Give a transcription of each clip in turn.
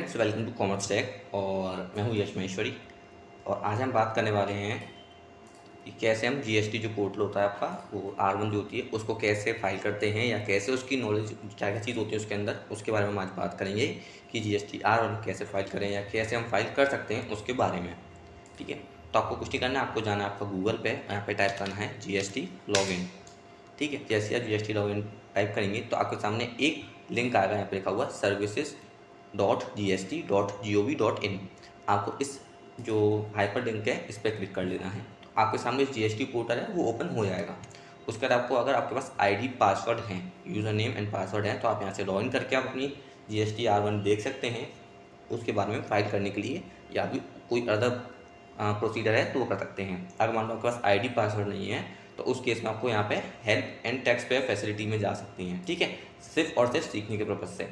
Friends, welcome to Commerce Tech और मैं हूं यश महेश्वरी। और आज हम बात करने वाले हैं कि कैसे हम जीएसटी जो पोर्टल होता है आपका, वो R1 जो होती है उसको कैसे फाइल करते हैं, या कैसे उसकी नॉलेज क्या क्या चीज़ होती है उसके अंदर, उसके बारे में हम आज बात करेंगे कि जीएसटी R1 कैसे फाइल करें या कैसे हम फाइल कर सकते हैं उसके बारे में। ठीक है, तो आपको कुछ नहीं करना है, आपको जाना है आपका गूगल पे, यहाँ पे टाइप करना है जीएसटी लॉगिन। ठीक है, जैसे आप जीएसटी लॉगिन टाइप करेंगे तो आपके सामने एक लिंक आएगा, यहाँ पे लिखा हुआ services.gst.gov.in। आपको इस जो हाइपर लिंक है इस पर क्लिक कर लेना है, तो आपके सामने जीएसटी पोर्टल है वो ओपन हो जाएगा। उसके बाद आपको, अगर आपके पास आईडी पासवर्ड है, यूज़र नेम एंड पासवर्ड है, तो आप यहाँ से लॉगिन करके आप अपनी जीएसटी R1 देख सकते हैं। उसके बारे में फाइल करने के लिए या भी कोई अदर प्रोसीजर है तो वो कर सकते हैं। अगर मान लो आपके पास आईडी पासवर्ड नहीं है तो उस केस में आपको यहाँ पे हेल्प एंड टैक्स पे फैसिलिटी में जा सकती हैं। ठीक है, सिर्फ और सिर्फ सीखने के पर्पज़ से।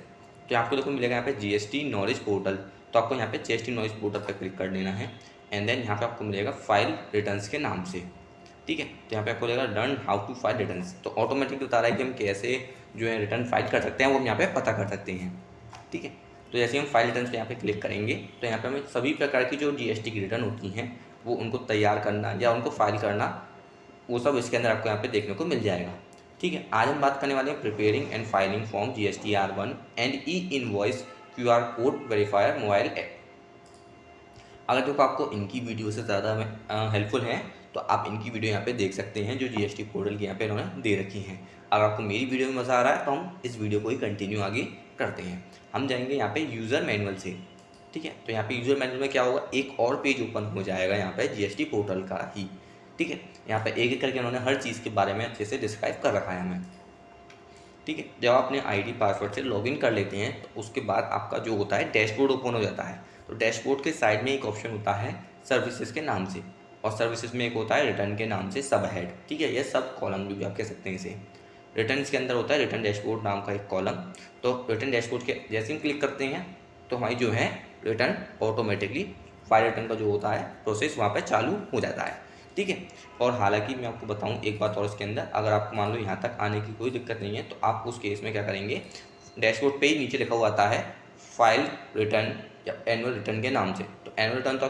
तो आपको देखो मिलेगा यहाँ पे जीएसटी नॉलेज पोर्टल, तो आपको यहाँ पे जीएसटी नॉलेज पोर्टल पर क्लिक कर देना है। एंड देन यहाँ पे आपको मिलेगा फाइल रिटर्न्स के नाम से। ठीक है, तो यहाँ पे आपको मिलेगा learn how to file returns, तो ऑटोमेटिक बता रहा है कि हम कैसे जो है रिटर्न फाइल कर सकते हैं, वो हम यहाँ पे पता कर सकते हैं। ठीक है, तो जैसे हम फाइल रिटर्न्स पे यहाँ पे क्लिक करेंगे तो यहाँ पे हमें सभी प्रकार की जो जीएसटी की रिटर्न होती हैं वो उनको तैयार करना या उनको फाइल करना, वो सब इसके अंदर आपको यहाँ पे देखने को मिल जाएगा। ठीक है, आज हम बात करने वाले हैं preparing and filing form GST R1 and E invoice QR code verifier mobile app. अगर देखो आपको इनकी वीडियो से ज़्यादा हेल्पफुल है तो आप इनकी वीडियो यहाँ पे देख सकते हैं जो जीएसटी पोर्टल की यहाँ पे इन्होंने दे रखी हैं। अगर आपको मेरी वीडियो में मज़ा आ रहा है तो हम इस वीडियो को ही कंटिन्यू आगे करते हैं। हम जाएंगे यहाँ पे यूज़र मैनुअल से। ठीक है, तो यहाँ पे यूज़र मैनुअल में क्या होगा, एक और पेज ओपन हो जाएगा यहाँ पे जीएसटी पोर्टल का ही। ठीक है, यहाँ पे एक एक करके उन्होंने हर चीज़ के बारे में अच्छे से डिस्क्राइब कर रखा है हमें। ठीक है, जब आप अपने आईडी पासवर्ड से लॉगिन कर लेते हैं तो उसके बाद आपका जो होता है डैशबोर्ड ओपन हो जाता है। तो डैशबोर्ड के साइड में एक ऑप्शन होता है सर्विसेज के नाम से, और सर्विसेज में एक होता है रिटर्न के नाम से सब हेड। ठीक है, ये सब कॉलम भी आप कह सकते हैं इसे। रिटर्न के अंदर होता है रिटर्न डैशबोर्ड नाम का एक कॉलम। तो रिटर्न डैशबोर्ड के जैसे हम क्लिक करते हैं तो हमारी जो है रिटर्न ऑटोमेटिकली फाइल रिटर्न का जो होता है प्रोसेस वहाँ पर चालू हो जाता है। ठीक है, और हालांकि मैं आपको बताऊं एक बात और, इसके अंदर अगर आपको मान लो यहाँ तक आने की कोई दिक्कत नहीं है तो आप उस केस में क्या करेंगे, डैशबोर्ड पे ही नीचे लिखा हुआ आता है फाइल रिटर्न या एनुअल रिटर्न के नाम से। तो एनुअल रिटर्न तो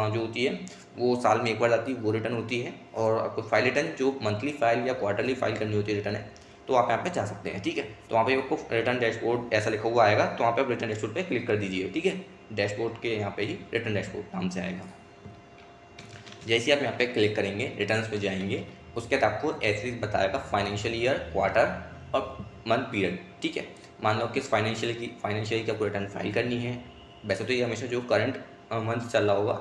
जो होती है वो साल में एक बार जाती है, वो रिटर्न होती है। और आपको फाइल रिटर्न जो मंथली फाइल या क्वार्टरली फाइल करनी होती है रिटर्न है, तो आप यहाँ पे जा सकते हैं। ठीक है, तो वहाँ पे आपको रिटर्न डैशबोर्ड ऐसा लिखा हुआ आएगा, तो वहाँ पे आप रिटर्न डैशबोर्ड पे क्लिक कर दीजिए। ठीक है, डैशबोर्ड के यहाँ पे ही रिटर्न डैशबोर्ड नाम से आएगा। जैसे आप यहाँ पे क्लिक करेंगे रिटर्न्स में जाएंगे, उसके बाद आपको ऐसे बताएगा फाइनेंशियल ईयर, क्वार्टर और मंथ पीरियड। ठीक है, मान लो किस फाइनेंशियल की आपको रिटर्न फाइल करनी है। वैसे तो ये हमेशा जो करंट मंथ चल रहा होगा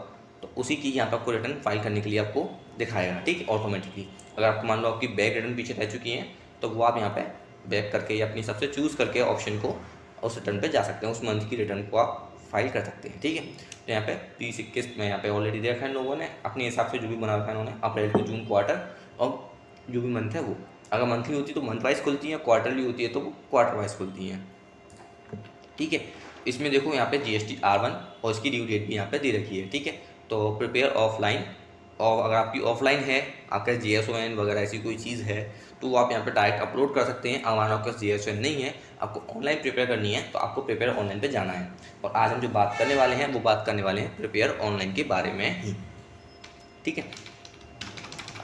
तो उसी की यहाँ पर आपको रिटर्न फाइल करने के लिए आपको दिखाएगा। ठीक है, ऑटोमेटिकली। अगर आपको मान लो आपकी बैक रिटर्न पीछे रह चुकी हैं तो वो आप यहाँ पे बैक करके या अपनी सबसे चूज़ करके ऑप्शन को उस रिटर्न पे जा सकते हैं, उस मंथ की रिटर्न को आप फाइल कर सकते हैं। ठीक है, तो यहाँ पे 30-21 में यहाँ पे ऑलरेडी दे रखा है लोगों ने अपने हिसाब से, जो भी बना रखा है उन्होंने, अप्रैल टू जून क्वार्टर, और जो भी मंथ है वो अगर मंथली होती है तो मंथ वाइज खुलती है, क्वार्टरली होती है तो वो क्वार्टर वाइज खुलती हैं। ठीक है, इसमें देखो यहाँ पे जीएसटी R1 और इसकी ड्यू डेट भी यहाँ पे दे रखी है। ठीक है, तो प्रिपेयर ऑफलाइन, और अगर आपकी ऑफलाइन है, आपका GSON वगैरह ऐसी कोई चीज़ है तो वो आप यहाँ पे डायरेक्ट अपलोड कर सकते हैं। अगर आपके पास GSON नहीं है, आपको ऑनलाइन प्रिपेयर करनी है, तो आपको प्रिपेयर ऑनलाइन पे जाना है। और आज हम जो बात करने वाले हैं वो बात करने वाले हैं प्रिपेयर ऑनलाइन के बारे में ही। ठीक है,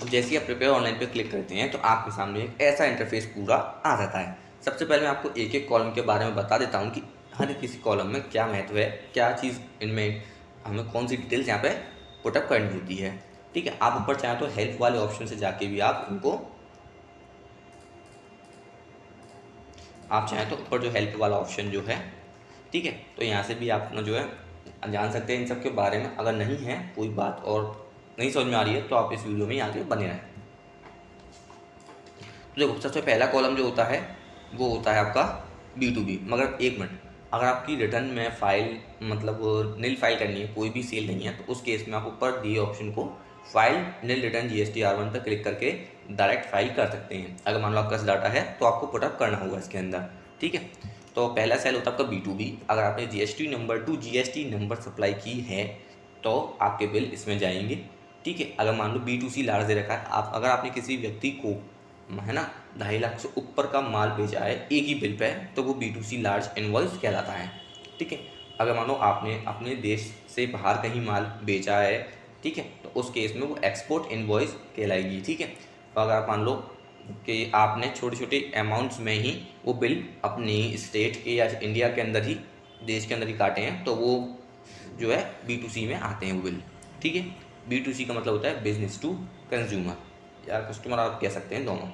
अब जैसे ही आप प्रिपेयर ऑनलाइन पे क्लिक करते हैं तो आपके सामने एक ऐसा इंटरफेस पूरा आ जाता है। सबसे पहले मैं आपको एक एक कॉलम के बारे में बता देता हूँ कि हर किसी कॉलम में क्या महत्व है, क्या चीज़ इनमें हमें कौन सी डिटेल्स यहाँ पे पुटअप करनी होती है। ठीक है, आप ऊपर चाहें तो हेल्प वाले ऑप्शन से जाके भी आप चाहें तो ऊपर जो हेल्प वाला ऑप्शन जो है, ठीक है, तो यहाँ से भी आप जो है जान सकते हैं इन सब के बारे में। अगर नहीं है कोई बात और नहीं समझ में आ रही है तो आप इस वीडियो में आगे बने रहें। तो देखो सबसे पहला कॉलम जो होता है वो होता है आपका B2B। मगर एक मिनट, अगर आपकी रिटर्न में फाइल मतलब नील फाइल करनी है, कोई भी सेल नहीं है, तो उस केस में आप ऊपर दिए ऑप्शन को फाइल नील रिटर्न GST R1 पर क्लिक करके डायरेक्ट फाइल कर सकते हैं। अगर मान लो आपका पास डाटा है तो आपको पुटअप करना होगा इसके अंदर। ठीक है, तो पहला सेल होता है आपका B2B। अगर आपने GST number two GST number supply की है तो आपके बिल इसमें जाएंगे। ठीक है, अगर मान लो B2C लार्ज दे रखा है, अगर आपने किसी व्यक्ति को है ना 2.5 लाख से ऊपर का माल बेचा है एक ही बिल पे, तो वो B2C लार्ज इनवॉइस कहलाता है। ठीक है, अगर मान लो आपने अपने देश से बाहर कहीं माल बेचा है, ठीक है, तो उस केस में वो एक्सपोर्ट इनवॉइस कहलाएगी, ठीक है। तो अगर आप मान लो कि आपने छोटे छोटे अमाउंट्स में ही वो बिल अपनी स्टेट के या इंडिया के अंदर ही, देश के अंदर ही काटे हैं, तो वो जो है B2C में आते हैं वो बिल, ठीक है। B2C का मतलब होता है बिजनेस टू कंज्यूमर या कस्टमर आप कह सकते हैं, दोनों,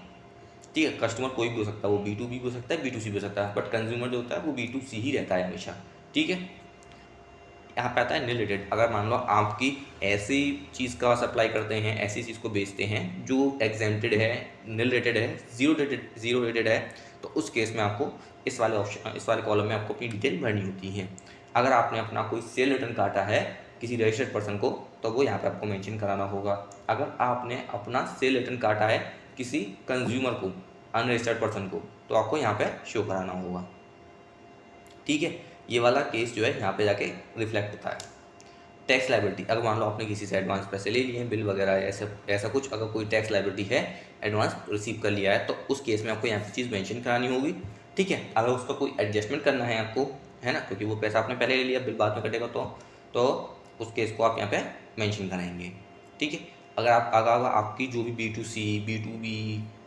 ठीक है। कस्टमर कोई भी हो सकता है, वो B2B भी हो सकता है, B2C भी हो सकता है, बट कंज्यूमर जो होता है वो B2C ही रहता है हमेशा, ठीक है। यहाँ पे आता है नील रेटेड। अगर मान लो आपकी ऐसी चीज़ का सप्लाई करते हैं, ऐसी चीज़ को बेचते हैं जो एग्जेम्प्टेड है, नील रेटेड है, जीरो रेटेड है, तो उस केस में आपको इस वाले ऑप्शन, इस वाले कॉलम में आपको अपनी डिटेल भरनी होती है। अगर आपने अपना कोई सेल रिटर्न काटा है किसी रजिस्टर्ड पर्सन को, तो वो यहाँ पे आपको मेंशन कराना होगा। अगर आपने अपना सेल रिटर्न काटा है किसी कंज्यूमर को, अनरजिस्टर्ड पर्सन को, तो आपको यहाँ पे शो कराना होगा, ठीक है। ये वाला केस जो है यहाँ पे जाके रिफ्लेक्ट होता है। टैक्स लाइबिलिटी, अगर मान लो आपने किसी से एडवांस पैसे ले लिए हैं, बिल वगैरह ऐसा कुछ, अगर कोई टैक्स लाइबिलिटी है, एडवांस रिसीव कर लिया है, तो उस केस में आपको यहाँ पे चीज़ मेंशन करानी होगी, ठीक है। अगर उसका कोई एडजस्टमेंट करना है आपको, है ना, क्योंकि वो पैसा आपने पहले ले लिया, बिल बाद में कटेगा, तो उस केस को आप यहाँ पे मेंशन कराएंगे, ठीक है। अगर आपकी जो भी B2C, B2B,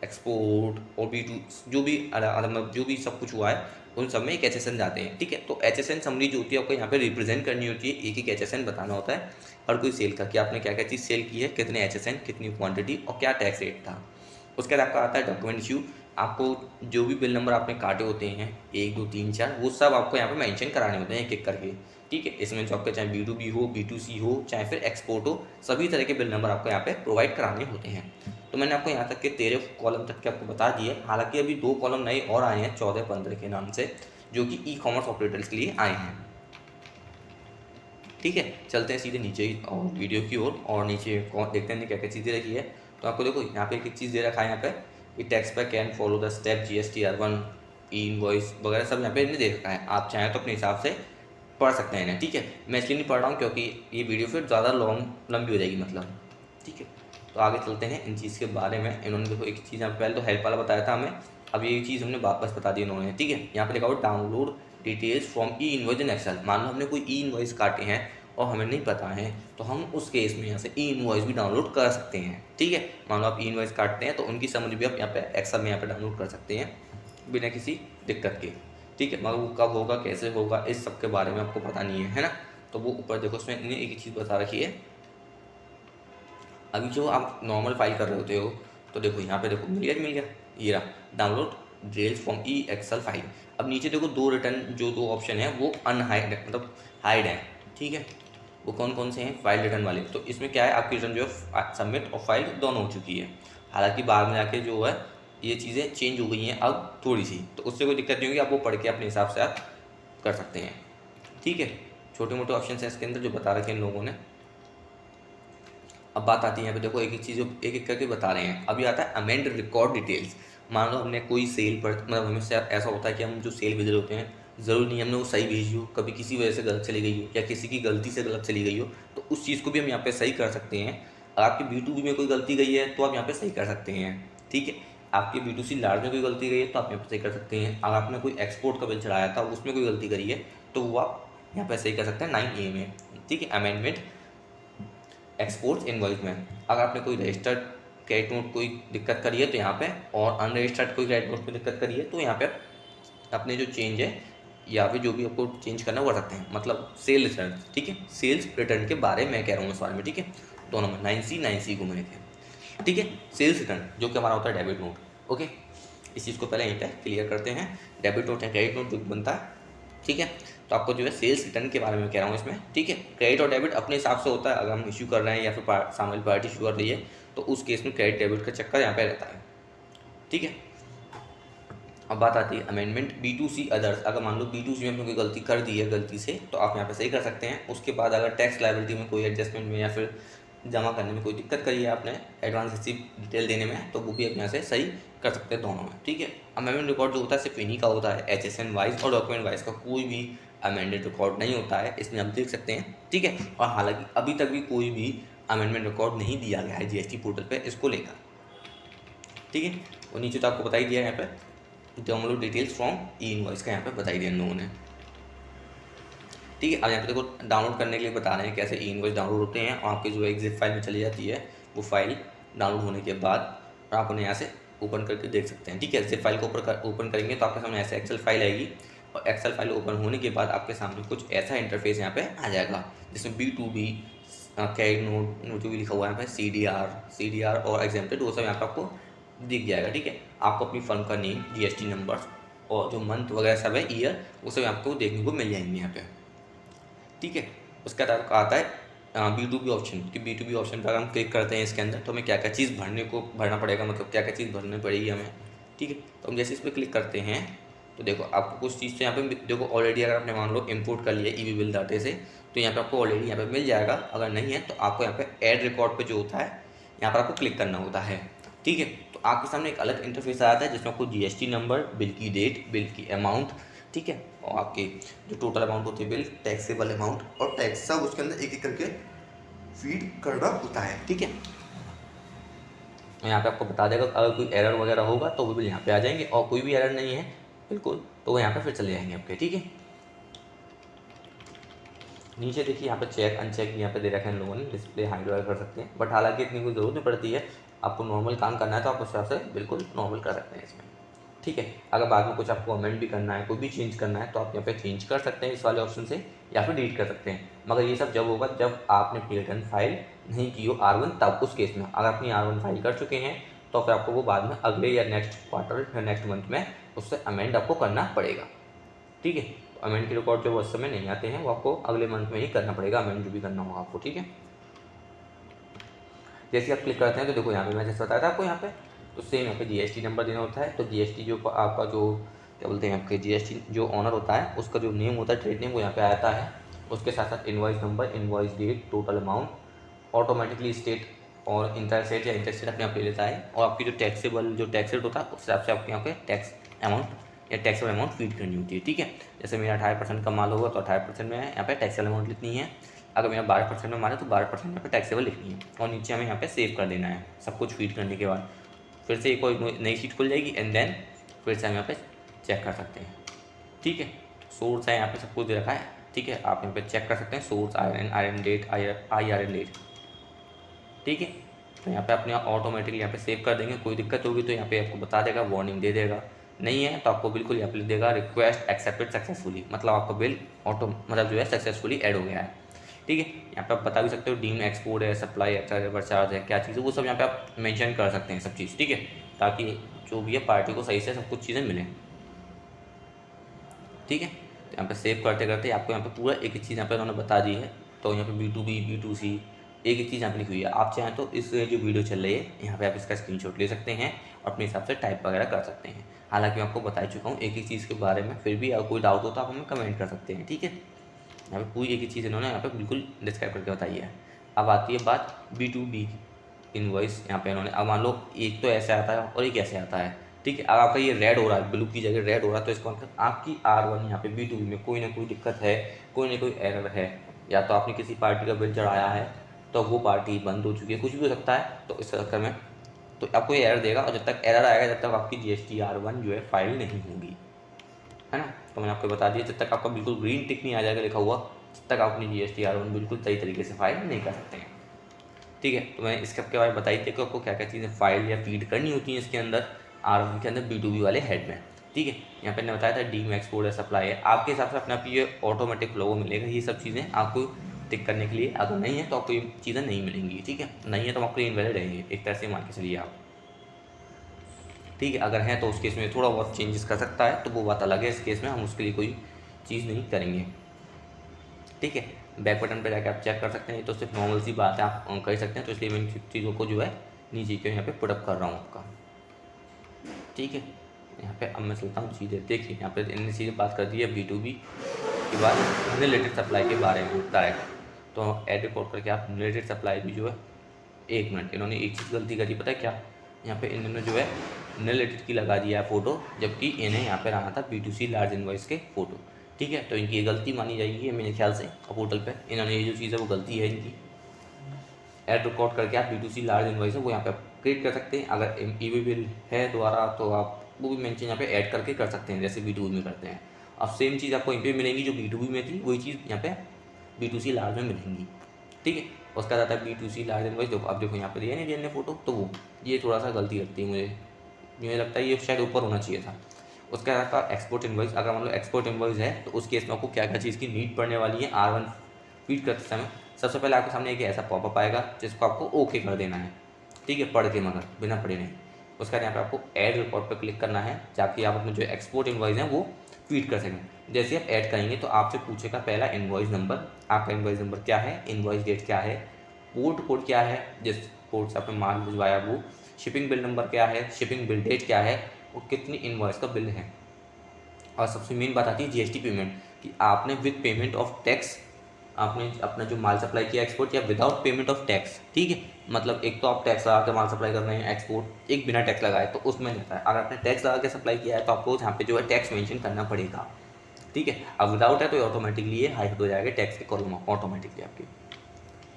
एक्सपोर्ट और B2 जो भी मतलब जो भी सब कुछ हुआ है, उन सब में एक HSN जाते हैं, ठीक है। तो HSN समरी जो होती है आपको यहाँ पे रिप्रेजेंट करनी होती है, एक एक HSN बताना होता है हर कोई सेल का, कि आपने क्या क्या चीज़ सेल की है, कितने HSN, कितनी क्वांटिटी और क्या टैक्स रेट था। उसके बाद आपका आता है डॉक्यूमेंट इशू। आपको जो भी बिल नंबर आपने काटे होते हैं 1 2 3 4, वो सब आपको यहाँ पे मेंशन कराने होते हैं एक एक करके, ठीक है। इसमें जो आपका चाहे B2B हो, B2C हो, चाहे फिर एक्सपोर्ट हो, सभी तरह के बिल नंबर आपको यहाँ पे प्रोवाइड कराने होते हैं। तो मैंने आपको यहाँ तक के 13 कॉलम तक के आपको बता दिए। हालांकि अभी 2 कॉलम नए और आए हैं 14 15 के नाम से, जो कि ई-कॉमर्स ऑपरेटर्स के लिए आए हैं, ठीक है। चलते हैं सीधे नीचे ही और वीडियो की ओर, और नीचे देखते हैं क्या क्या चीज़ें रखी है। तो आपको देखो यहाँ पे एक चीज़ दे रखा है यहाँ पे कि टैक्स पे can follow the step GST R1 E invoice वगैरह सब यहाँ पे इन्हें दे रखा है। आप चाहें तो अपने हिसाब से पढ़ सकते हैं इन्हें, ठीक है। मैं इसलिए नहीं पढ़ रहा हूँ क्योंकि ये वीडियो फिर ज़्यादा लंबी हो जाएगी, मतलब, ठीक है। तो आगे चलते हैं इन चीज़ के बारे में। इन्होंने देखो एक चीज़ यहाँ पे पहले तो हेल्प वाला बताया था हमें, अब ये चीज़ हमने वापस बता दी इन्होंने, ठीक है। यहाँ पे लिखा हुआ download details from e invoice in Excel. मान लो हमने कोई ई इनवॉइस काटे हैं और हमें नहीं पता है, तो हम उस केस में यहाँ से ई इनवॉइस भी डाउनलोड कर सकते हैं, ठीक है। मान लो आप ई इनवॉइस काटते हैं तो उनकी समरी भी आप यहाँ पे एक्सेल में यहाँ पे डाउनलोड कर सकते हैं बिना किसी दिक्कत के, ठीक है। मगर वो कब होगा, कैसे होगा, इस सब के बारे में आपको पता नहीं है ना। तो वो ऊपर देखो उसमें इन्हें एक चीज़ बता रखी है। अभी जो आप नॉर्मल फाइल कर रहे होते हो, तो देखो यहाँ पे देखो मिल गया, ये रहा download details from e Excel file. अब नीचे देखो दो रिटर्न, जो दो ऑप्शन है वो अनहाइड मतलब हाइड है, ठीक है। वो कौन कौन से हैं, फाइल रिटर्न वाले। तो इसमें क्या है, आपकी रिटर्न जो है सबमिट और फाइल दोनों हो चुकी है। हालांकि बाद में जाके जो है ये चीज़ें चेंज हो गई हैं अब थोड़ी सी, तो उससे कोई दिक्कत नहीं होगी, आप वो पढ़ के अपने हिसाब से आप कर सकते हैं, ठीक है। छोटे मोटे ऑप्शन हैं इसके अंदर जो बता रखे हैं इन लोगों ने। अब बात आती है यहाँ पे देखो एक एक चीज़ एक एक करके बता रहे हैं। अभी आता है अमेंड रिकॉर्ड डिटेल्स। मान लो हमने कोई सेल पर, मतलब हमें से ऐसा होता है कि हम जो सेल भेज रहे होते हैं, ज़रूरी नहीं हमने वो सही भेजी हो, कभी किसी वजह से गलत चली गई हो या किसी की गलती से गलत चली गई हो, तो उस चीज़ को भी हम यहाँ पे सही कर सकते हैं। अगर आपकी B2B में कोई गलती गई है तो आप यहाँ पे सही कर सकते हैं, ठीक है। आपकी B2C लार्ज में कोई गलती गई है तो आप यहाँ पे सही कर सकते हैं। अगर आपने कोई एक्सपोर्ट का बिल चढ़ाया था उसमें कोई गलती करी है तो वो आप यहाँ पे सही कर सकते हैं 9A में, ठीक है। अमेंडमेंट एक्सपोर्ट्स इनवॉइस में अगर आपने कोई रजिस्टर्ड क्रेडिट नोट कोई दिक्कत करी है तो यहाँ पे, और अनरजिस्टर्ड कोई क्रेडिट नोट में दिक्कत करी है तो यहाँ पे अपने जो चेंज है या फिर जो भी आपको चेंज करना वो कर सकते हैं। मतलब सेल रिटर्न, ठीक है, सेल्स रिटर्न के बारे में कह रहा हूँ इस बारे में, ठीक है। दोनों में 9C को मैंने किया, ठीक है। सेल्स रिटर्न जो कि हमारा होता है डेबिट नोट, ओके। इस चीज़ को पहले यहीं पर क्लियर करते हैं। डेबिट नोट है क्रेडिट नोट जो बनता है, ठीक है। तो आपको जो है सेल्स रिटर्न के बारे में कह रहा हूँ इसमें, ठीक है। क्रेडिट और डेबिट अपने हिसाब से होता है, अगर हम इशू कर रहे हैं या फिर सामने वाली पार्टी इशू कर रही है तो उस केस में क्रेडिट डेबिट का चक्कर यहाँ पे रहता है, ठीक है। अब बात आती है अमेंडमेंट B2C अदर्स। अगर मान लो B2C में आपने कोई गलती कर दी है गलती से, तो आप यहाँ पे सही कर सकते हैं। उसके बाद अगर टैक्स लायबिलिटी में कोई एडजस्टमेंट में या फिर जमा करने में कोई दिक्कत करी है आपने, एडवांस रिसीव डिटेल देने में, तो वो भी आप यहाँ से सही कर सकते हैं दोनों में, ठीक है। अमेंडमेंट रिकॉर्ड जो होता है सिर्फ इन्हीं का होता है, HSN वाइज और डॉक्यूमेंट वाइज का कोई भी अमेंडेड रिकॉर्ड नहीं होता है, इसमें आप देख सकते हैं, ठीक है। और हालांकि अभी तक भी कोई भी अमेंडमेंट रिकॉर्ड नहीं दिया गया है GST पोर्टल पे इसको लेकर, ठीक है। और नीचे तो आपको बताई दिया है यहाँ पे download details from e invoice का, यहाँ पे बताई दिया इन लोगों ने। ठीक है। अब यहाँ पे देखो डाउनलोड करने के लिए बता रहे हैं कैसे ई इनवॉइस डाउनलोड होते हैं, और आपके जो एक जिप फाइल में चली जाती है वो फाइल डाउनलोड होने के बाद आप उन्हें यहाँ से ओपन करके देख सकते हैं। ठीक है, जिप फाइल को ओपन करेंगे तो आपके सामने ऐसे एक्सेल फाइल आएगी, और एक्सेल फाइल ओपन होने के बाद आपके सामने कुछ ऐसा इंटरफेस यहाँ पे आ जाएगा जिसमें B2B कैड नोट जो भी लिखा हुआ है यहाँ पे CDR और एग्जेम्प्टेड वो सब यहाँ पे आपको दिख जाएगा। ठीक है, आपको अपनी फर्म का नेम, GST नंबर और जो मंथ वगैरह सब है, ईयर, वो सब आपको देखने को मिल जाएंगे यहाँ पे। ठीक है, उसके बाद आपको आता है B2B ऑप्शन, कि B2B ऑप्शन पर अगर हम क्लिक करते हैं इसके अंदर तो हमें क्या क्या चीज़ भरना पड़ेगा, मतलब क्या क्या चीज़ भरनी पड़ेगी हमें। ठीक है, तो हम जैसे इस पर क्लिक करते हैं तो देखो आपको कुछ चीज़ तो यहाँ पे देखो ऑलरेडी अगर आपने मान लो इंपोर्ट कर लिया EB बिल डाटे से तो यहाँ पे आपको ऑलरेडी यहाँ पे मिल जाएगा। अगर नहीं है तो आपको यहाँ पे ऐड रिकॉर्ड पे जो होता है यहाँ पर आपको क्लिक करना होता है। ठीक है, तो आपके सामने एक अलग इंटरफेस आता है जिसमें आपको GST नंबर, बिल की डेट, बिल की अमाउंट, ठीक है, और आपके जो टोटल अमाउंट होती है बिल, टैक्सेबल अमाउंट और टैक्स सब उसके अंदर एक एक करके फीड करना होता है। ठीक है, यहाँ पे आपको बता देगा अगर कोई एरर वगैरह होगा तो वो बिल यहाँ पे आ जाएंगे, और कोई भी एरर नहीं है बिल्कुल तो वो यहाँ पे फिर चले जाएंगे आपके। ठीक है, नीचे देखिए यहाँ पे चेक अनचेक यहाँ पे दे रखा है इन लोगों ने, डिस्प्ले हाइड वगैरह कर सकते हैं, बट हालांकि इतनी कोई ज़रूरत नहीं पड़ती है। आपको नॉर्मल काम करना है तो आप उस हिसाब से बिल्कुल नॉर्मल कर सकते हैं इसमें। ठीक है, अगर बाद में कुछ आपको अमेंड भी करना है, कोई भी चेंज करना है तो आप यहाँ पे चेंज कर सकते हैं इस वाले ऑप्शन से, या फिर डिलीट कर सकते हैं। मगर ये सब जब होगा जब आपने P-return फाइल नहीं की हो R1, तब उस केस में। अगर अपनी R1 फाइल कर चुके हैं तो फिर आपको वो बाद में अगले या नेक्स्ट क्वार्टर या नेक्स्ट मंथ में उससे अमेंड आपको करना पड़ेगा। ठीक है, तो अमेंड के रिकॉर्ड जो उस समय नहीं आते हैं वो आपको अगले मंथ में ही करना पड़ेगा, अमेंड जो भी करना होगा आपको। ठीक है, जैसे आप क्लिक करते हैं तो देखो यहाँ पे मैं जैसे बताया था आपको यहाँ पे, तो सेम यहाँ पे GST नंबर देना होता है। तो GST जो आपका जो क्या बोलते हैं आपके GST जो ऑनर होता है उसका जो नेम होता है, ट्रेड नेम, वो यहाँ पे आता है। उसके साथ साथ invoice number, invoice date, total amount, automatically state और इंटरस्टेट या इंटरस्टेट अपने आप ले लेता है, और आपकी जो टैक्सेबल जो टैक्स रेट होता है उस हिसाब से आपके यहाँ पे टैक्स अमाउंट या टैक्सेबल अमाउंट फीड करनी होती है। ठीक है, जैसे मेरा 18% का माल होगा तो 18% में यहाँ पे टैक्सेबल अमाउंट लिखनी है। अगर मेरा 12% में माल है तो 12% यहाँ पे टैक्सेबल लिखनी है, और नीचे हमें यहाँ पे सेव कर देना है। सब कुछ फीड करने के बाद फिर से एक और नई शीट खुल जाएगी, एंड देन फिर से हम यहाँ पे चेक कर सकते हैं। ठीक है, सोर्स है यहाँ पे सब कुछ दे रखा है। ठीक है, आप यहाँ पे चेक कर सकते हैं source, iron date, IRN date. ठीक है, तो यहाँ पे अपने ऑटोमेटिकली यहाँ पे सेव कर देंगे। कोई दिक्कत होगी तो यहाँ पे आपको बता देगा, वार्निंग दे देगा। नहीं है तो आपको बिल्कुल यहाँ पे लिख देगा रिक्वेस्ट एक्सेप्टेड सक्सेसफुली, मतलब आपका बिल मतलब जो है सक्सेसफुली ऐड हो गया है। ठीक है, यहाँ पे आप बता भी सकते हो डीम एक्सपोर्ट है, सप्लाई एक्स्ट्रा लेबर चार्ज है, क्या चीज़ है, वो सब यहाँ पे आप मेंशन कर सकते हैं सब चीज़। ठीक है, ताकि जो भी है पार्टी को सही से सब कुछ चीज़ें मिलें। ठीक है, तो यहाँ पे सेव करते करते आपको यहाँ पे पूरा एक एक चीज़ यहाँ पे उन्होंने बता दी है। तो यहाँ पे B2B, B2C एक एक चीज़ यहाँ पे लिखी हुई है। आप चाहें तो इस जो वीडियो चल रही है यहाँ पे आप इसका स्क्रीनशॉट ले सकते हैं और अपने हिसाब से टाइप वगैरह कर सकते हैं। हालांकि मैं आपको बता चुका हूँ एक एक चीज़ के बारे में, फिर भी अगर कोई डाउट हो तो आप हमें कमेंट कर सकते हैं। ठीक है, यहाँ पे पूरी एक एक चीज़ इन्होंने यहाँ पे बिल्कुल डिस्क्राइब करके बताई है। अब आती है बात B2B इनवॉइस। यहाँ पे इन्होंने, अब मान लो एक तो ऐसे आता है और एक ऐसे आता है। ठीक है, अब आपका ये रेड हो रहा है, ब्लू की जगह रेड हो रहा है, तो इसका मतलब आपकी R1 यहाँ पे B2B में कोई ना कोई दिक्कत है, कोई ना कोई एरर है, या तो आपने किसी पार्टी का बिल चढ़ाया है तो वो पार्टी बंद हो चुकी है, कुछ भी हो सकता है। तो इस चक्कर में तो आपको ये एरर देगा, और जब तक एरर आएगा जब तक आपकी GST R1 जो है फाइल नहीं होगी, है ना। तो मैंने आपको बता दिया, जब तक आपका बिल्कुल ग्रीन टिक नहीं आ जाएगा लिखा हुआ, तब तक आप अपनी GST R1 बिल्कुल सही तरीके से फाइल नहीं कर सकते हैं। ठीक है, तो मैंने इसके बारे में बताई थी कि आपको क्या क्या चीज़ें फाइल या फीड करनी होती हैं इसके अंदर, R1 के अंदर B2B वाले हेड में। ठीक है, यहाँ पे मैंने बताया था डीम एक्सपोर्ट है, सप्लाई है, आपके हिसाब से अपने आप ये ऑटोमेटिक लोगो मिलेगा। ये सब चीज़ें आपको टिक करने के लिए, अगर नहीं है तो आपको ये चीज़ें नहीं मिलेंगी। ठीक है, नहीं है तो आपको इनवैलिड रहेंगे, एक तरह से मान के चलिए आप। ठीक है, अगर है तो उस केस में थोड़ा बहुत चेंजेस कर सकता है, तो वो बात अलग है। इस केस में हम उसके लिए कोई चीज़ नहीं करेंगे। ठीक है, बैक बटन पे जाकर आप चेक कर सकते हैं, तो सिर्फ नॉर्मल सी बात है, आप कर सकते हैं। तो इसलिए मैं इन चीज़ों को जो है नीचे के यहाँ पे पुटअप कर रहा हूँ आपका। ठीक है, यहाँ पे अब मैं चलता हूँ चीज़ें। देखिए यहाँ पे इन्होंने चीज़ें बात कर दी है B2B के बाद रिलेटेड सप्लाई के बारे में डायरेक्ट। तो ऐड रिपोर्ट करके आप रिलेटेड सप्लाई भी जो है, एक मिनट, इन्होंने एक चीज़ गलती करी, पता है क्या, यहाँ पे इन्होंने जो है रिलेटेड की लगा दिया है फ़ोटो, जबकि इन्हें यहाँ पे रहना था B2C लार्ज इनवॉइस के फ़ोटो। ठीक है, तो इनकी ये गलती मानी जाएगी मेरे ख्याल से। पोर्टल पे इन्होंने ये जो चीज़ है वो गलती है इनकी। ऐड रिकॉर्ड करके आप B2C लार्ज इनवॉइस है वो यहाँ पे क्रिएट कर सकते हैं। अगर EB बिल है दोबारा तो आप वो भी मेंशन यहाँ पे ऐड करके कर सकते हैं, जैसे B2B में करते हैं। अब सेम चीज़ आपको यहीं पे मिलेंगी जो B2B में थी, वही चीज़ यहाँ पे B2C लार्ज में मिलेंगी। ठीक है, उसका आता है B2C लार्ज इनवॉइस। देखो अब देखो यहाँ पे दिया नहीं दिया फोटो, तो वो ये थोड़ा सा गलती लगती है मुझे लगता है ये शायद ऊपर होना चाहिए था। उसका आता है एक्सपोर्ट इनवॉइस। अगर मान लो एक्सपोर्ट इनवॉइस है तो उस केस में आपको क्या क्या चीज़ की नीड पड़ने वाली है R1 फीड करते समय। सबसे पहले आपके सामने एक ऐसा पॉपअप आएगा जिसको आपको ओके कर देना है, ठीक है, पढ़ के, मगर बिना पढ़े नहीं। उसके बाद यहाँ पे आपको ऐड रिकॉर्ड पर क्लिक करना है ताकि आप अपने जो एक्सपोर्ट इनवॉइस हैं वो फीड कर सकें। जैसे आप ऐड करेंगे तो आपसे पूछेगा पहला इनवॉइस नंबर, आपका इनवॉइस नंबर क्या है, इनवॉइस डेट क्या है, पोर्ट कोड क्या है जिस पोर्ट से आपने माल भिजवाया वो, शिपिंग बिल नंबर क्या है, शिपिंग बिल डेट क्या है, वो कितनी इनवॉइस का बिल है। और सबसे मेन बात आती है जीएसटी पेमेंट, कि आपने विद पेमेंट ऑफ टैक्स आपने अपना जो माल सप्लाई किया एक्सपोर्ट या विदाउट पेमेंट ऑफ टैक्स। ठीक है, मतलब एक तो आप टैक्स लगा के माल सप्लाई कर रहे हैं एक्सपोर्ट, एक बिना टैक्स लगाए, तो उसमें जाता है। अगर आपने टैक्स लगा के सप्लाई किया है तो आपको यहाँ पे जो है टैक्स मेंशन करना पड़ेगा। ठीक है, अब विदाउट है तो ऑटोमेटिकली ये हाइड हो जाएगा टैक्स के कॉलम ऑटोमेटिकली आपकी।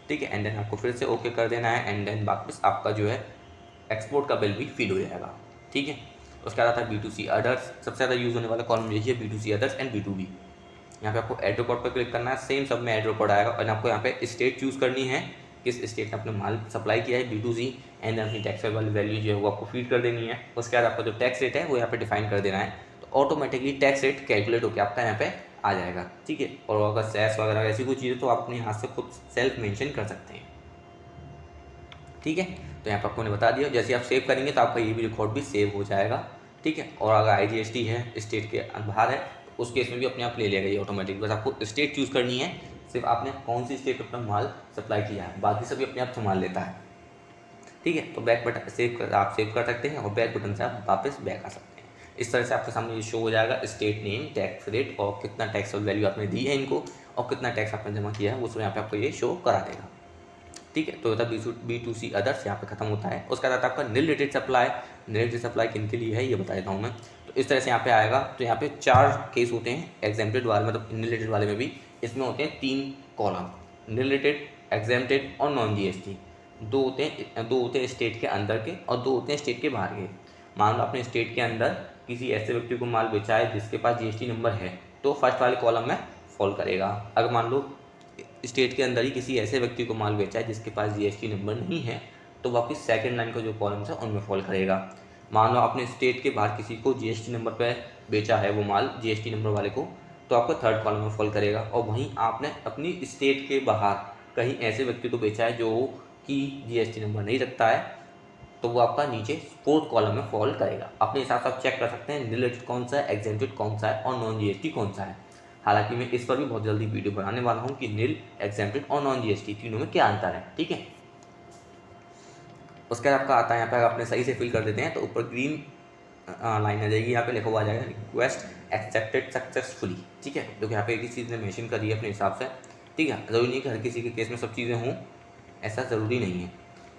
ठीक है, एंड देन आपको फिर से ओके कर देना है, एंड देन वापस आपका जो है एक्सपोर्ट का बिल भी फीड हो जाएगा। ठीक है, उसके बाद आता है B2C अदर्स। सबसे ज़्यादा यूज़ होने वाला कॉलम यही है, B2C अदर्स एंड B2B। यहाँ पे आपको ऐड रिकॉर्ड पर क्लिक करना है, सेम सब में ऐड रिकॉर्ड आएगा, और आपको यहाँ पे स्टेट चूज़ करनी है किस स्टेट में अपने माल सप्लाई किया है B2C, एंड अपनी टैक्स वाली वैल्यू जो है वो आपको फीड कर देनी है। उसके बाद आपका जो टैक्स रेट है वो यहाँ पे डिफाइन कर देना है, तो ऑटोमेटिकली टैक्स रेट कैलकुलेट होकर आपका यहाँ पे आ जाएगा। ठीक है, और अगर सेस वगैरह ऐसी कोई चीज़ है तो आप अपने हाथ से खुद सेल्फ मेंशन कर सकते हैं। ठीक है, तो यहाँ पर आपको मैंने बता दिया, जैसे आप सेव करेंगे तो आपका ये भी रिकॉर्ड भी सेव हो जाएगा। ठीक है, और अगर IGST है स्टेट के बाहर है तो उस केस में भी अपने आप ले लेगा ये ऑटोमेटिक। बस आपको स्टेट चूज़ करनी है, सिर्फ आपने कौन सी स्टेट अपना माल सप्लाई किया है, बाकी सभी अपने आप संभाल लेता है। ठीक है, तो बैक बटन आप सेव कर सकते हैं, और बैक बटन से आप वापस बैक आ सकते हैं। इस तरह से आपके सामने ये शो हो जाएगा स्टेट नेम, टैक्स रेट, और कितना टैक्स वैल्यू आपने दी है इनको, और कितना टैक्स आपने जमा किया है वो सब यहाँ पे आपको ये शो करा देगा। ठीक है, तो होता है B2C अदर्स, यहाँ पे खत्म होता है। उसका बाद आपका nil rated supply. Nil rated supply किन के लिए है ये बता देता हूँ मैं। तो इस तरह से यहाँ पे आएगा, तो यहाँ पे 4 केस होते हैं एग्जेम्प्टेड वाले, मतलब नील रेटेड वाले में भी। इसमें होते हैं 3 कॉलम, नील रेटेड, एग्जेम्प्टेड और नॉन GST। दो होते हैं स्टेट के अंदर के, और 2 होते हैं स्टेट के बाहर के। मान लो अपने स्टेट के अंदर किसी ऐसे व्यक्ति को माल बेचा है जिसके पास GST नंबर है, तो फर्स्ट वाले कॉलम में फॉल करेगा। अगर मान लो स्टेट के अंदर ही किसी ऐसे व्यक्ति को माल बेचा है जिसके पास GST नंबर नहीं है, तो वापस सेकंड लाइन का जो कॉलम्स है उनमें फॉल करेगा। मान लो आपने स्टेट के बाहर किसी को GST नंबर पर बेचा है वो माल, GST नंबर वाले को, तो आपको थर्ड कॉलम में फॉल करेगा। और वहीं आपने अपनी स्टेट के बाहर कहीं ऐसे व्यक्ति को बेचा है जो कि GST नंबर नहीं रखता है, तो वो आपका नीचे फोर्थ कॉलम में फॉल करेगा। अपने हिसाब से आप चेक कर सकते हैं नील रेटेड कौन सा है, एग्जेम्प्टेड कौन सा है, और नॉन GST कौन सा है। हालांकि मैं इस पर भी बहुत जल्दी वीडियो बनाने वाला हूँ कि नील, एग्जेम्प्टेड और नॉन GST तीनों में क्या अंतर है। ठीक है, उसके बाद आपका आता है यहाँ पे, आपने सही से फिल कर देते हैं तो ऊपर ग्रीन लाइन आ जाएगी, यहाँ पे लिखा हुआ आ जाएगा रिक्वेस्ट एक्सेप्टेड सक्सेसफुली। ठीक है, तो यहाँ पे एक ही चीज़ ने मेंशन करी है अपने हिसाब से। ठीक है, ज़रूरी नहीं कि हर किसी के केस में सब चीज़ें हों, ऐसा ज़रूरी नहीं है।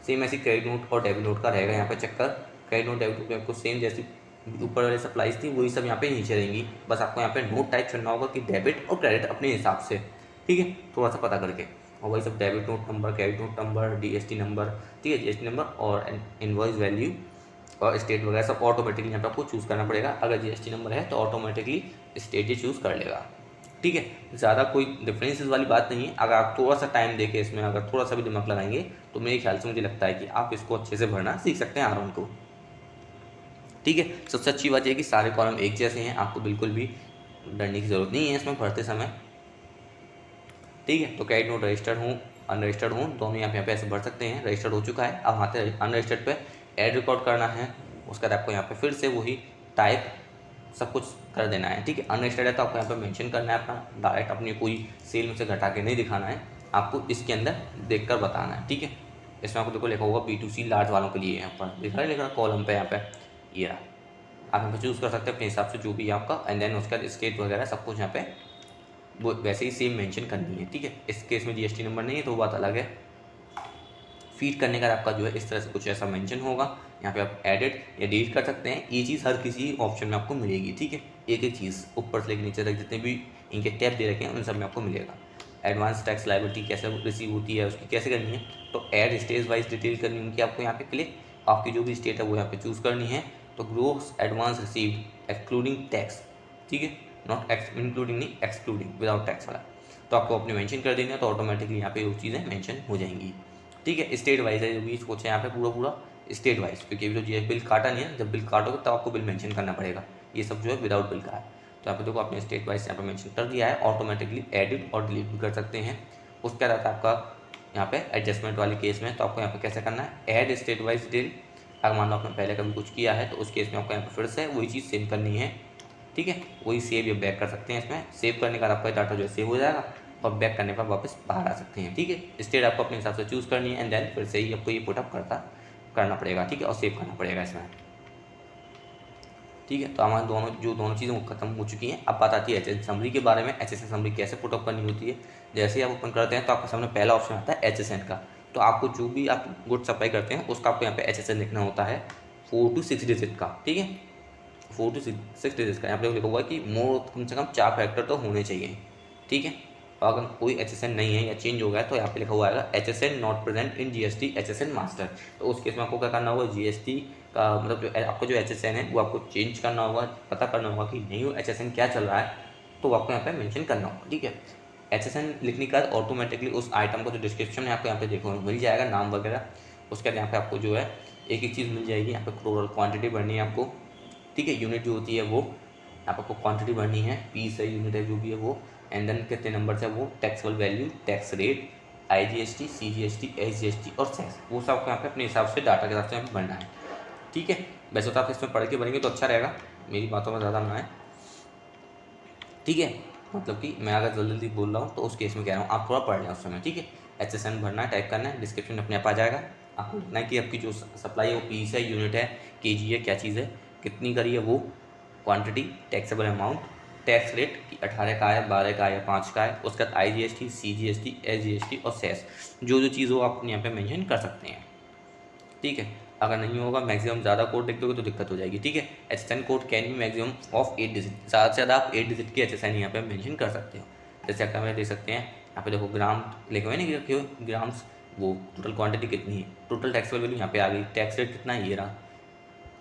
सेम ऐसी क्रेडिट नोट और डेबिट नोट का रहेगा यहाँ पे चेक कर। क्रेडिट नोट डेबिट नोट में आपको सेम जैसी ऊपर वाले सप्लाईज थी वही सब यहाँ पे नीचे रहेंगी, बस आपको यहाँ पे नोट टाइप करना होगा कि डेबिट और क्रेडिट अपने हिसाब से। ठीक है, थोड़ा सा पता करके, और वही सब debit note number, credit note number, GST number. ठीक है, GST नंबर और इनवॉइस वैल्यू और स्टेट वगैरह सब ऑटोमेटिकली यहाँ पे आपको चूज़ करना पड़ेगा। अगर GST नंबर है तो ऑटोमेटिकली स्टेट ही चूज़ कर लेगा। ठीक है, ज़्यादा कोई डिफरेंसेस वाली बात नहीं है। अगर आप थोड़ा सा टाइम देके इसमें अगर थोड़ा सा भी दिमाग लगाएंगे तो मेरे ख्याल से मुझे लगता है कि आप इसको अच्छे से भरना सीख सकते हैं R1 को। ठीक है, सबसे अच्छी बात यह है कि सारे कॉलम एक जैसे हैं, आपको बिल्कुल भी डरने की ज़रूरत नहीं है इसमें भरते समय। ठीक है, तो क्रेडिट नोट रजिस्टर्ड हूँ, अनरजिस्टर्ड हूँ, दोनों यहाँ पे ऐसे भर सकते हैं। रजिस्टर्ड हो चुका है, अब आते हैं अनरजिस्टर्ड पे ऐड रिकॉर्ड करना है। उसके बाद आपको यहाँ पे फिर से वही टाइप सब कुछ कर देना है। ठीक है, अनरजिस्टर्ड है तो आपको यहाँ पे मेंशन करना है अपना, डायरेक्ट अपनी कोई सेल में से घटा के नहीं दिखाना है, आपको इसके अंदर देख कर बताना है। ठीक है, इसमें आपको देखो लिखा होगा B2C लार्ज वालों के लिए, यहाँ पर दिख रहा है कॉलम पे, यहाँ पे ये रहा। आप यहाँ पे चूज़ कर सकते हैं अपने हिसाब से जो भी आपका, एंड देन उसका स्टेट वगैरह सब कुछ यहाँ पे वो वैसे ही सेम मेंशन करनी है। ठीक है, इस केस में GST नंबर नहीं है तो वो बात अलग है। फीड करने का आपका जो है इस तरह से कुछ ऐसा मेंशन होगा, यहाँ पे आप एडिट या डिलीट कर सकते हैं। ये चीज़ हर किसी ऑप्शन में आपको मिलेगी। ठीक है, एक एक चीज़ ऊपर से लेकर नीचे तक जितने भी इनके टैब दे रखे हैं उन सब में आपको मिलेगा। एडवांस टैक्स लायबिलिटी कैसे रिसीव होती है उसकी कैसे करनी है, तो ऐड स्टेज वाइज डिटेल करनी है उनकी, आपको यहाँ पे क्लिक, आपकी जो भी स्टेट है वो यहाँ पे चूज़ करनी है। तो gross advance received excluding tax. ठीक है, नॉट इंक्लूडिंग नहीं, एक्सक्लूडिंग, विदाउट टैक्स वाला। तो आपको अपने मेंशन कर देना है, तो ऑटोमेटिकली यहाँ पे वो चीज़ें मेंशन हो जाएंगी। ठीक है, स्टेट वाइज है जो भी कुछ है यहाँ पे पूरा पूरा स्टेट वाइज, क्योंकि जो जी बिल काटा नहीं है, जब बिल काटोगे तब आपको बिल मेंशन करना पड़ेगा। ये सब जो है विदाउट बिल का है। तो यहाँ पे देखो आपने स्टेट वाइज यहाँ पे मेंशन कर दिया है, ऑटोमेटिकली एडिट और डिलीट भी कर सकते हैं। उसके बाद आपका यहाँ पे एडजस्टमेंट वाले केस में तो आपको यहाँ पे कैसे करना है, ऐड स्टेट वाइज डिटेल। अगर मान लो आपने पहले कभी कुछ किया है तो उस केस में आपको यहाँ पे फिर से वही चीज़ सेव करनी है। ठीक है, वही सेव या बैक कर सकते हैं। इसमें सेव करने का आपका डाटा जो है सेव हो जाएगा और बैक करने पर वापस बाहर आ सकते हैं। ठीक है, स्टेट आपको अपने हिसाब से चूज़ करनी है एंड देन फिर से ही आपको ये पुटअप करना पड़ेगा। ठीक है, और सेव करना पड़ेगा इसमें। ठीक है, तो हमारे दोनों चीज़ें खत्म हो चुकी हैं। अब बात आती है HSN समरी के बारे में। HSN समरी कैसे पुटअप करनी होती है। जैसे ही आप ओपन करते हैं तो आपके सामने पहला ऑप्शन आता है HSN का। तो आपको जो भी आप गुड सप्लाई करते हैं उसका आपको यहाँ पे HSN लिखना होता है 4 to 6 डिजिट का। ठीक है, 4 to 6 डिजिट का। यहाँ पे लिखा हुआ है कि मोर कम से कम 4 फैक्टर तो होने चाहिए। ठीक है, और अगर कोई HSN नहीं है या चेंज हो गया तो यहाँ पे लिखा हुआ है HSN not present in GST HSN master. तो उस केस में आपको क्या करना होगा, GST का मतलब जो आपका जो HSN है वो आपको चेंज करना होगा, पता करना होगा कि नहीं वो HSN क्या चल रहा है, तो आपको यहाँ पे मेंशन करना होगा। ठीक है, HSN लिखने के बाद ऑटोमेटिकली उस आइटम का जो डिस्क्रिप्शन है आपको यहाँ पे देखो मिल जाएगा, नाम वगैरह। उसके बाद यहाँ पे आपको जो है एक एक चीज़ मिल जाएगी। यहाँ पे टोटल क्वान्टिटी भरनी है आपको। ठीक है, यूनिट जो होती है वो यहाँ पर आपको क्वांटिटी भरनी है, पीस है, यूनिट है, जो भी है वो, एंड देन कितने नंबर है वो, taxable value, tax rate, IGST, CGST, SGST और सेस, वो सब आपको यहाँ पे अपने हिसाब से डाटा के हिसाब से भरना है। ठीक है, वैसे तो आप इसमें पढ़ के भरेंगे तो अच्छा रहेगा, मेरी बातों में ज़्यादा ना है। ठीक है, मतलब कि मैं अगर जल्दी जल्दी बोल रहा हूँ तो उस केस में कह रहा हूँ आप थोड़ा पढ़ लें उस समय। ठीक है, HSN भरना है, टाइप करना है, डिस्क्रिप्शन अपने आप आ जाएगा। आपको लिखना है कि आपकी जो सप्लाई है वो पीस है, यूनिट है, KG है, क्या चीज़ है, कितनी करी है वो, quantity, taxable amount, tax rate कि 18 का है, 12 का है या 5 का है, उसके बाद IGST, CGST, SGST और सेस, जो चीज़ हो आप यहाँ पे मेंशन कर सकते हैं। ठीक है, अगर नहीं होगा मैक्सिमम ज़्यादा कोड लिख दोगे तो दिक्कत हो जाएगी। ठीक है, HSN code can be maximum of 8 digit, ज़्यादा से ज़्यादा आप 8 डिजिट की HSN यहाँ पे मेंशन कर सकते हो। जैसे अगर मैं देख सकते हैं यहाँ पे देखो ग्राम लिखे हुए नहीं रखे हुए ग्राम्स, वो टोटल क्वांटिटी कितनी है, टोटल टैक्सेबल वैल्यू यहाँ पे आ गई, टैक्स रेट कितना है ये रहा,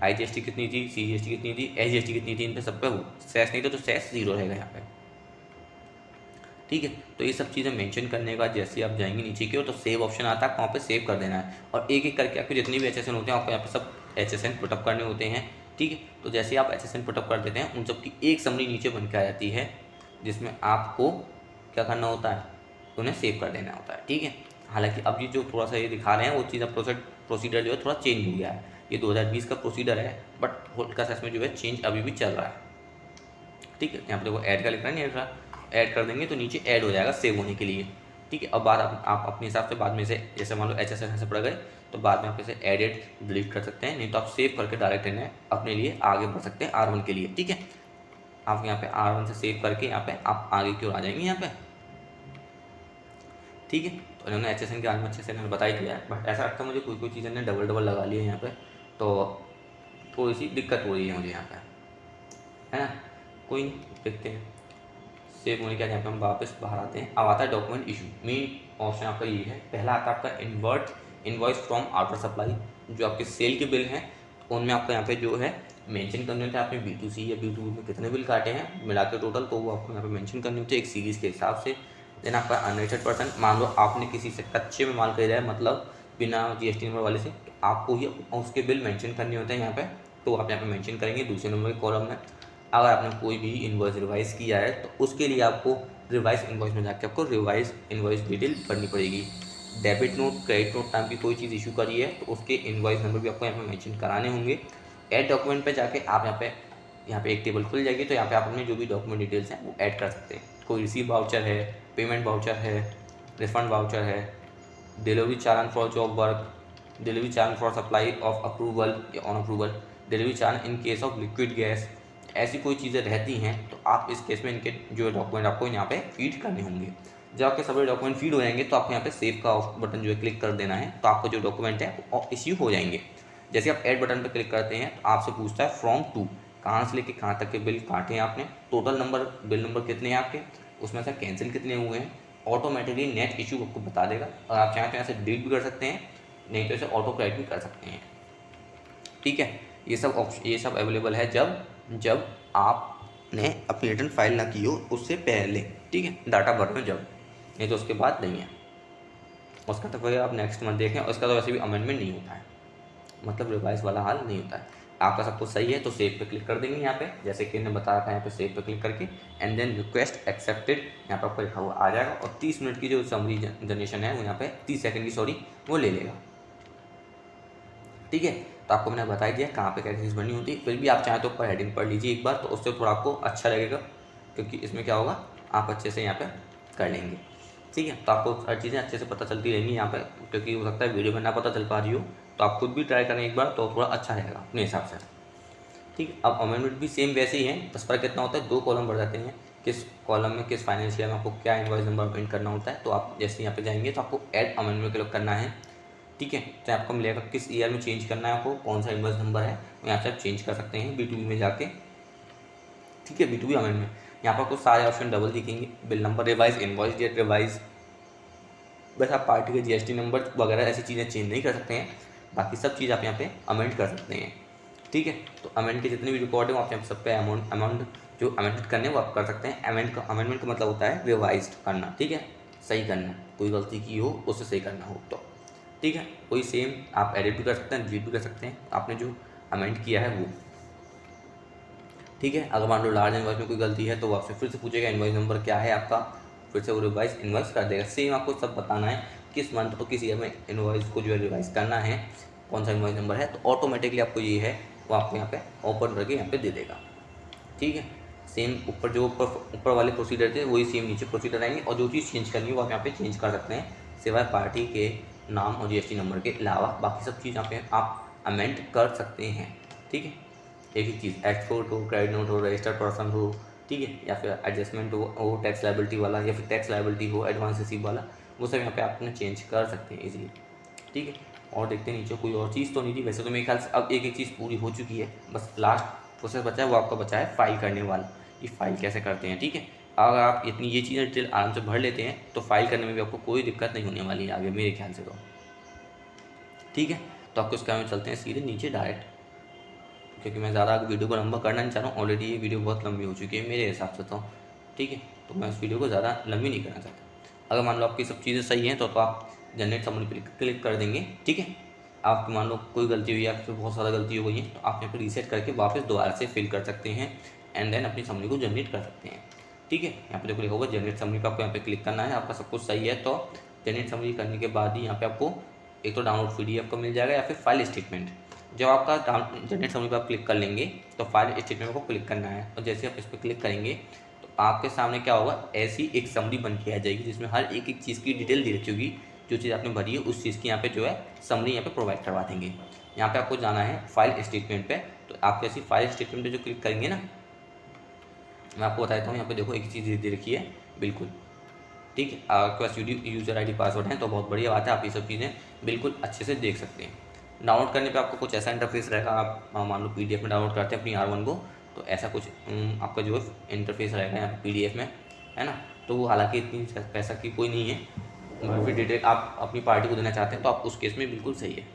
IGST कितनी थी, CGST कितनी थी, SGST कितनी थी, इन पे सब पे वो सेस नहीं था तो सेस 0 रहेगा यहाँ पे। ठीक है, तो ये सब चीज़ें मेंशन करने के बाद जैसे आप जाएंगे नीचे की ओर तो सेव ऑप्शन आता है, वहाँ पे सेव कर देना है और एक एक करके आपके जितने भी HSN होते हैं आपको यहाँ पे सब HSN पुटअप करने होते हैं। ठीक है, तो जैसे ही आप HSN पुटअप कर देते हैं उन सब की एक समरी नीचे बन के आ जाती है, जिसमें आपको क्या करना होता है, उन्हें सेव कर देना होता है। ठीक है, हालांकि अब ये जो थोड़ा सा ये दिखा रहे हैं वो चीज़ अब प्रोसीडर जो है थोड़ा चेंज हो गया है। ये 2020 का प्रोसीडर है, बट हल्का सा इसमें जो है चेंज अभी भी चल रहा है। ठीक है, यहाँ पर देखो ऐड का लिख रहा है, नहीं लिख रहा, ऐड कर देंगे तो नीचे ऐड हो जाएगा सेव होने के लिए। ठीक है, अब बात आप अपने हिसाब से बाद में से, जैसे मान लो HSN से पड़ गए तो बाद में आप इसे एडिट डिलीट कर सकते हैं, नहीं तो आप सेव करके डायरेक्ट इन्हें अपने लिए आगे बढ़ सकते हैं R1 के लिए। ठीक है, आप यहाँ पे R1 से सेव करके यहाँ पे आप आगे की ओर आ जाएंगे यहाँ पे। ठीक है, तो इन्होंने HSN के बारे में अच्छे से इन्होंने बता ही दिया है, बट ऐसा लगता है मुझे कोई चीज़ इन्होंने डबल डबल लगा ली है यहाँ पे, तो थोड़ी सी दिक्कत हो रही है मुझे यहाँ पे, है ना। कोई नहीं, देखते हैं सेव होने के बाद यहाँ पे हम वापस बाहर आते हैं। अब आता है डॉक्यूमेंट इशू, मेन ऑप्शन आपका ये है। पहला आता है आपका इनवॉइस फ्रॉम आउटर सप्लाई, जो आपके सेल के बिल हैं उनमें आपको यहाँ पे जो है मेंशन करने होते हैं आपने B2C या B2B में कितने बिल काटे हैं मिला के टोटल, तो वो आपको यहाँ पे मेंशन करनी होती है एक सीरीज़ के हिसाब से। देन आपका अनरजिस्टर्ड मान लो आपने किसी से कच्चे में माल खरीदा है, मतलब बिना GST नंबर वाले से, तो आपको ही उसके बिल मेंशन करने होते हैं यहाँ पे, तो आप यहाँ पे मेंशन करेंगे दूसरे नंबर के कॉलम में। अगर आपने कोई भी इन्वॉइस रिवाइज किया है तो उसके लिए आपको रिवाइज इन्वॉइस में जाकर आपको रिवाइज इन्वॉइस डिटेल भरनी पड़ेगी। Debit note, credit note type की कोई चीज़ इशू करी है तो उसके इन्वॉइस नंबर भी आपको यहाँ पे मेंशन कराने होंगे। ऐड डॉक्यूमेंट पे जाके आप यहाँ पे एक टेबल खुल जाएगी, तो यहाँ पे आप अपने जो भी डॉक्यूमेंट डिटेल्स हैं वो ऐड कर सकते हैं। कोई रिसीव वाउचर है, पेमेंट वाउचर है, रिफंड वाउचर है, delivery challan for job work, delivery challan for supply of approval या on approval, delivery challan in case of liquid gas, ऐसी कोई चीज़ें रहती हैं तो आप इस केस में इनके जो डॉक्यूमेंट आपको यहाँ पे फीड करने होंगे। जब आपके सभी डॉक्यूमेंट फीड हो जाएंगे तो आपको यहाँ पे सेव का बटन जो है क्लिक कर देना है, तो आपको जो डॉक्यूमेंट है वो इश्यू हो जाएंगे। जैसे आप ऐड बटन पर क्लिक करते हैं तो आपसे पूछता है फ्रॉम टू, कहाँ से लेके कहाँ तक के बिल काटे हैं आपने, टोटल नंबर बिल नंबर कितने हैं आपके, उसमें से कैंसिल कितने हुए हैं, ऑटोमेटिकली नेट इशू आपको बता देगा। और आप चाहें तो यहाँ से डिलीट भी कर सकते हैं, नहीं तो इसे ऑटो क्रेडिट भी कर सकते हैं। ठीक है, ये सब अवेलेबल है जब आप आपने अपनी रिटर्न फाइल ना की हो उससे पहले, ठीक है, डाटा भर में जब, नहीं तो उसके बाद नहीं है। उसका तो फिर आप नेक्स्ट मंथ देखें, उसका तो वैसे भी अमेंडमेंट नहीं होता है, मतलब रिवाइज वाला हाल नहीं होता है। आपका सब कुछ सही है तो सेव पे क्लिक कर देंगे यहाँ पे, जैसे कि मैंने बताया था, यहाँ पे सेव पे क्लिक करके एंड देन रिक्वेस्ट एक्सेप्टेड यहाँ पर आपको लिखा हुआ आ जाएगा, और 30 मिनट की जो समरी जनरेशन है वो यहाँ पे 30 सेकंड की सॉरी वो ले लेगा, ठीक है। तो आपको मैंने बता दिया कहाँ पे क्या चीज़ बननी होती है, फिर भी आप चाहें तो ऊपर हेडिंग पढ़ लीजिए एक बार, तो उससे थोड़ा आपको अच्छा लगेगा, क्योंकि इसमें क्या होगा आप अच्छे से यहाँ पे कर लेंगे, ठीक है। तो आपको हर चीज़ें अच्छे से पता चलती रहेंगी यहाँ पे, क्योंकि हो सकता है वीडियो में ना पता चल पा रही हो, तो आप खुद भी ट्राई करें एक बार, तो थोड़ा अच्छा रहेगा अपने हिसाब से, ठीक है। अब अमेंडमेंट भी सेम वैसे ही है, बस फर्क कितना होता है, 2 कॉलम बढ़ जाते हैं, किस कॉलम में किस फाइनेंस ईयर में आपको क्या इनवॉइस नंबर अमेंड करना होता है। तो आप जैसे यहाँ पे जाएंगे तो आपको ऐड अमेंडमेंट क्लिक करना है, ठीक है। तो आपको मिलेगा किस ईयर में चेंज करना है, आपको कौन सा इनवॉइस नंबर है, यहाँ से आप चेंज कर सकते हैं B2B में जाके, ठीक है। B2B अमेंडमेंट यहाँ पर आपको सारे ऑप्शन डबल दिखेंगे, bill number revise, invoice date revise, बस आप पार्टी के GST नंबर वगैरह ऐसी चीज़ें चेंज नहीं कर सकते हैं, बाकी सब चीज़ आप यहाँ पे अमेंड कर सकते हैं, ठीक है। तो अमेंड के जितने भी रिकॉर्ड हैं वो आप यहाँ सब पे अमाउंट जो अमेंड करने वो आप कर सकते हैं। अमेंडमेंट का मतलब होता है रिवाइज करना, ठीक है, सही करना, कोई गलती की हो उससे सही करना हो तो, ठीक है। कोई सेम आप एडिट भी कर सकते हैं, डिलीट भी कर सकते हैं आपने जो अमेंड किया है वो, ठीक है। अगर मान लो लार्ज इनवॉइस में कोई गलती है तो वो आपसे फिर से पूछेगा इनवॉइस नंबर क्या है आपका, फिर से वो रिवाइज इनवॉइस कर देगा। सेम आपको सब बताना है किस मंथ और किस ईयर में इनवॉइस को जो है रिवाइज करना है, कौन सा इनवॉइस नंबर है, तो ऑटोमेटिकली आपको ये है वो आपको यहाँ पे ओपन करके यहाँ पे दे देगा, ठीक है। सेम ऊपर जो ऊपर वाले प्रोसीजर थे वही सेम नीचे प्रोसीजर आएंगे, और जो चीज़ चेंज करनी है वो आप यहाँ पे चेंज कर सकते हैं, सिवाय पार्टी के नाम और GST नंबर के अलावा बाकी सब चीज़ यहाँ पे आप अमेंड कर सकते हैं, ठीक है। एक ही चीज़ एक्सपोर्ट हो, क्रेडिट नोट हो, रजिस्टर्ड पर्सन हो, ठीक है, या फिर एडजस्टमेंट हो टैक्स लाइबिलिटी वाला, या फिर टैक्स लाइबिलिटी हो एडवांस रिसीव वाला, वो सब यहाँ पे आपने चेंज कर सकते हैं इजीली, ठीक है। और देखते हैं नीचे कोई और चीज़ तो नहीं थी वैसे, तो मेरे ख्याल से अब एक एक चीज़ पूरी हो चुकी है, बस लास्ट प्रोसेस बचा है वो आपका बचा है फाइल करने वाला, कि फाइल कैसे करते हैं, ठीक है। अगर आप इतनी ये चीज़ें डिटेल आराम से भर लेते हैं तो फाइल करने में भी आपको कोई दिक्कत नहीं होने वाली है आगे मेरे ख्याल से तो, ठीक है। तो आपको इसका में चलते हैं सीधे नीचे डायरेक्ट, क्योंकि मैं ज़्यादा वीडियो को लंबा करना नहीं चाह रहा हूँ, ऑलरेडी ये वीडियो बहुत लंबी हो चुकी है मेरे हिसाब से तो, ठीक है। तो मैं इस वीडियो को ज़्यादा लंबी नहीं करना चाहता। अगर मान लो आपकी सब चीज़ें सही हैं तो आप जनरेट समरी पर क्लिक कर देंगे, ठीक है। आप मान लो कोई गलती हुई है, आपसे बहुत ज़्यादा गलती हो गई है, तो आप यहाँ पर रीसेट करके वापस दोबारा से फिल कर सकते हैं एंड देन अपनी समरी को जनरेट कर सकते हैं, ठीक है। यहाँ पे देखो लिखा होगा जनरेट समरी पर आपको यहाँ पे क्लिक करना है, आपका सब कुछ सही है तो जनरेट समरी करने के बाद ही यहाँ पे आपको एक तो डाउनलोड PDF को मिल जाएगा या फिर फाइल स्टेटमेंट। जब आपका जनरेट समरी पर आप क्लिक कर लेंगे तो फाइल स्टेटमेंट को क्लिक करना है, और जैसे आप इस पर क्लिक करेंगे तो आपके सामने क्या होगा, ऐसी एक समरी बन के आ जाएगी जिसमें हर एक एक चीज़ की डिटेल दे रखी होगी, जो चीज़ आपने भरी है उस चीज़ की यहाँ पे जो है समरी यहाँ पे प्रोवाइड करवा देंगे। यहाँ पे आपको जाना है फाइल स्टेटमेंट पे, तो आप जैसी फाइल स्टेटमेंट पे जो क्लिक करेंगे ना, मैं आपको बता देता हूँ, यहाँ पे देखो एक चीज़ दे रखी है बिल्कुल, ठीक है। आपके पास यूज़र ID पासवर्ड है तो बहुत बढ़िया बात है, आप ये सब चीज़ें बिल्कुल अच्छे से देख सकते हैं। डाउनलोड करने पे आपको कुछ ऐसा इंटरफेस रहेगा, आप मान लो PDF में डाउनलोड करते हैं अपनी R1 को, तो ऐसा कुछ आपका जो इंटरफेस रहेगा यहाँ पे PDF में, है ना। तो वो हालांकि इतनी पैसा की कोई नहीं है, मगर फिर डिटेल आप अपनी पार्टी को देना चाहते हैं तो आप उस केस में बिल्कुल सही है,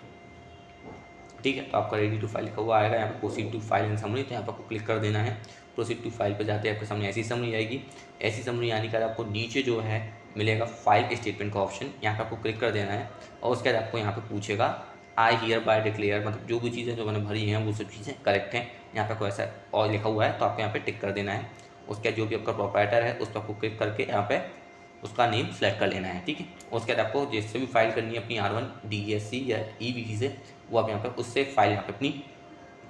ठीक है। तो आपका रेडी टू फाइल लिखा हुआ आएगा, यहाँ पे proceed to file and summary, तो यहाँ पर आपको क्लिक कर देना है। प्रोसीड टू फाइल पे जाते हैं आपके सामने ऐसी समरी आएगी, ऐसी समरी आने के बाद आपको नीचे जो है मिलेगा फाइल स्टेटमेंट का ऑप्शन, यहाँ पे आपको क्लिक कर देना है, और उसके बाद आपको यहाँ पे पूछेगा आई हियर बाय डिक्लेयर, मतलब जो भी चीज़ें जो मैंने भरी हैं वो सब चीज़ें करेक्ट हैं, यहाँ पे कोई ऐसा और लिखा हुआ है तो आपको यहाँ पे टिक कर देना है। उसके बाद जो भी आपका प्रोप्राइटर है उस पर आपको क्लिक करके यहाँ पे उसका नेम सेलेक्ट कर लेना है, ठीक है। उसके बाद आपको जिससे भी फाइल करनी है अपनी R1 DSC या EVC से, वो आप यहाँ पे उससे फाइल यहाँ पे अपनी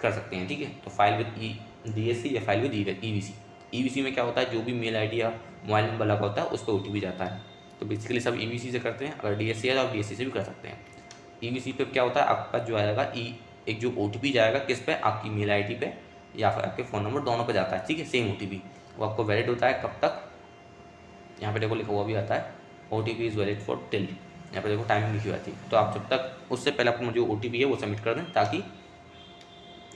कर सकते हैं, ठीक है। तो फाइल विद DSC या फाइल विद EVC में क्या होता है, जो भी मेल ID या मोबाइल नंबर लगा होता है उस पर OTP जाता है, तो बेसिकली सब EVC से करते हैं। अगर DSC है तो आप DSC से भी कर सकते हैं। EVC पे क्या होता है, आपका जो आएगा एक जो OTP जाएगा किस पे, आपकी मेल ID पे या फिर आपके फ़ोन नंबर दोनों पे जाता है, ठीक है, सेम OTP। वो आपको वैलिड होता है कब तक, यहाँ पे देखो लिखा हुआ भी आता है OTP is valid for till, यहाँ पे देखो टाइमिंग लिखी हुई आती है, तो आप जब तक उससे पहले अपना जो OTP है वो सबमिट कर दें ताकि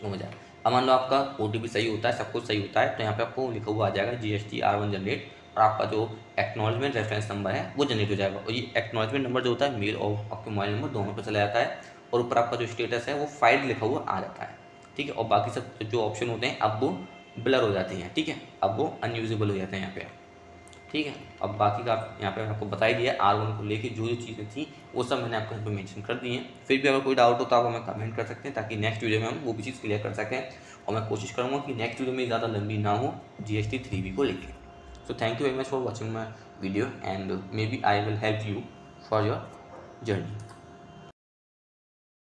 वो हो जाए। अब मान लो आपका OTP सही होता है, सब कुछ सही होता है, तो यहाँ पे आपको लिखा हुआ आ जाएगा GST R1 जनरेट, और आपका जो एक्नॉलेजमेंट रेफरेंस नंबर है वो जनरेट हो जाएगा। और ये एक्नॉलेजमेंट नंबर जो होता है मेल और आपके मोबाइल नंबर दोनों पर चला जाता है, और ऊपर आपका जो स्टेटस है वो फाइल लिखा हुआ आ जाता है, ठीक है। और बाकी सब जो ऑप्शन होते हैं अब वो ब्लर हो जाती हैं, ठीक है, अब वो अनयूजेबल हो जाते हैं यहाँ पे, ठीक है। अब बाकी का यहाँ पे आपको बता ही दिया, R1 को लेके जो जो चीज़ें थी वो सब मैंने आपको यहाँ पे मेंशन कर दी हैं। फिर भी अगर कोई डाउट हो तो आप हमें कमेंट कर सकते हैं, ताकि नेक्स्ट वीडियो में हम वो भी चीज़ क्लियर कर सकें, और मैं कोशिश करूँगा कि नेक्स्ट वीडियो में ज़्यादा लंबी ना हो GST 3B को लेके। So thank you very much for watching my video, and maybe I will help you for your journey.